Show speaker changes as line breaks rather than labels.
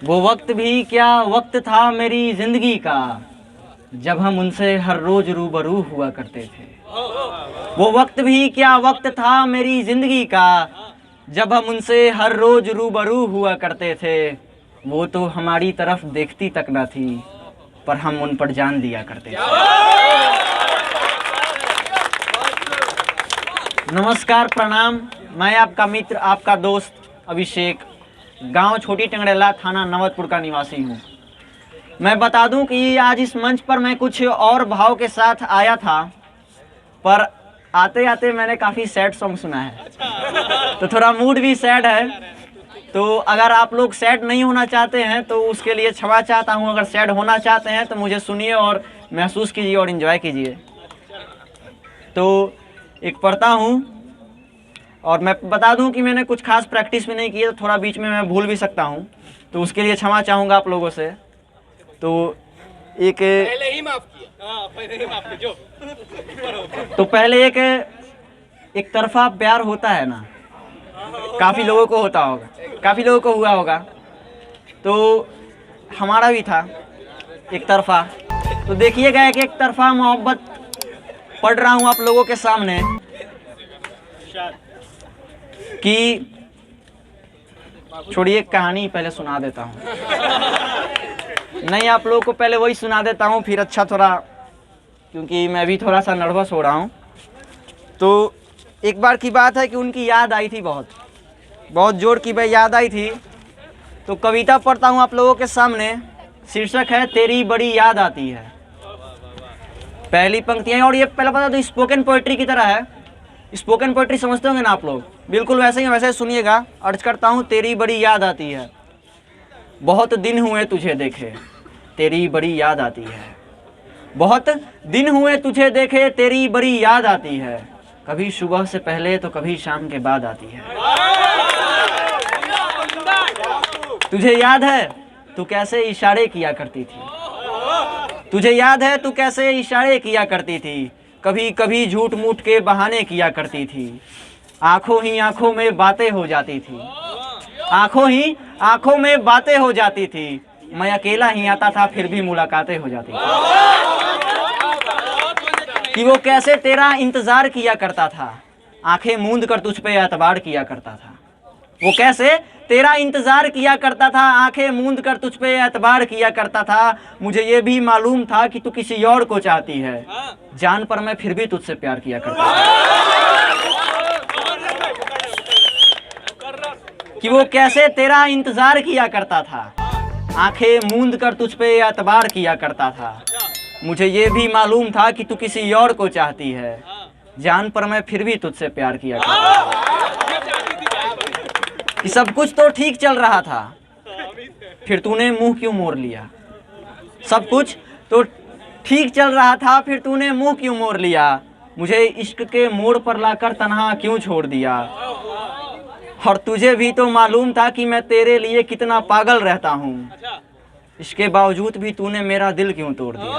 वो वक्त भी क्या वक्त था मेरी जिंदगी का, जब हम उनसे हर रोज रूबरू हुआ करते थे। वो वक्त भी क्या वक्त था मेरी जिंदगी का, जब हम उनसे हर रोज रूबरू हुआ करते थे। वो तो हमारी तरफ देखती तक ना थी, पर हम उन पर जान दिया करते थे। नमस्कार, प्रणाम। मैं आपका मित्र, आपका दोस्त अभिषेक, गांव छोटी टंगड़ेला, थाना नवतपुर का निवासी हूं। मैं बता दूं कि आज इस मंच पर मैं कुछ और भाव के साथ आया था, पर आते आते मैंने काफ़ी सैड सॉन्ग सुना है, तो थोड़ा मूड भी सैड है। तो अगर आप लोग सैड नहीं होना चाहते हैं तो उसके लिए क्षमा चाहता हूं। अगर सैड होना चाहते हैं तो मुझे सुनिए और महसूस कीजिए और एंजॉय कीजिए। तो एक पढ़ता हूं, और मैं बता दूं कि मैंने कुछ खास प्रैक्टिस भी नहीं की है, तो थोड़ा बीच में मैं भूल भी सकता हूं, तो उसके लिए क्षमा चाहूँगा आप लोगों से। तो एक
पहले ही माफ किया। पहले ही माफ किया।
तो पहले एक तरफा प्यार होता है ना, काफ़ी लोगों को होता होगा, काफ़ी लोगों को हुआ होगा। तो हमारा भी था एक तरफा। तो देखिएगा एक तरफा मोहब्बत पढ़ रहा हूँ आप लोगों के सामने कि छोड़िए, कहानी पहले सुना देता हूँ। नहीं, आप लोगों को पहले वही सुना देता हूँ, फिर अच्छा थोड़ा, क्योंकि मैं भी थोड़ा सा नर्वस हो रहा हूँ। तो एक बार की बात है कि उनकी याद आई थी, बहुत जोर की याद आई थी। तो कविता पढ़ता हूँ आप लोगों के सामने। शीर्षक है तेरी बड़ी याद आती है। पहली पंक्तियाँ, और ये पहला पता तो स्पोकन पोइट्री की तरह है। स्पोकन पोइट्री समझते होंगे ना आप लोग, बिल्कुल वैसे ही, वैसे सुनिएगा। अर्ज करता हूँ। तेरी बड़ी याद आती है, बहुत दिन हुए तुझे देखे, तेरी बड़ी याद आती है। बहुत दिन हुए तुझे देखे, तेरी बड़ी याद आती है। कभी सुबह से पहले तो कभी शाम के बाद आती है। तुझे याद है तू कैसे इशारे किया करती थी, तुझे याद है तू कैसे इशारे किया करती थी। कभी कभी झूठ मूठ के बहाने किया करती थी। आंखों ही आंखों में बातें हो जाती थी, आंखों ही आंखों में बातें हो जाती थी। मैं अकेला ही आता था फिर भी मुलाकातें हो जाती थी। कि वो कैसे तेरा इंतजार किया करता था, आंखें मूंद कर तुझ पे एतबार किया करता था। वो कैसे तेरा इंतजार किया करता था, आंखें मूंद कर तुझ पे एतबार किया करता था। मुझे ये भी मालूम था कि तू किसी और को चाहती है, जान पर मैं फिर भी तुझसे प्यार किया करता था। कि वो कैसे तेरा इंतजार किया करता था, आंखें मूंद कर तुझ पे एतबार किया करता था। मुझे ये भी मालूम था कि तू किसी और को चाहती है, जान पर मैं फिर भी तुझसे प्यार किया करता था। कि सब कुछ तो ठीक चल रहा था, फिर तूने मुंह क्यों मोड़ लिया। सब कुछ तो ठीक चल रहा था, फिर तूने मुंह क्यों मोड़ लिया। मुझे इश्क के मोड़ पर लाकर तन्हा क्यों छोड़ दिया। और तुझे भी तो मालूम था कि मैं तेरे लिए कितना पागल रहता हूँ, इसके बावजूद भी तूने मेरा दिल क्यों तोड़ दिया।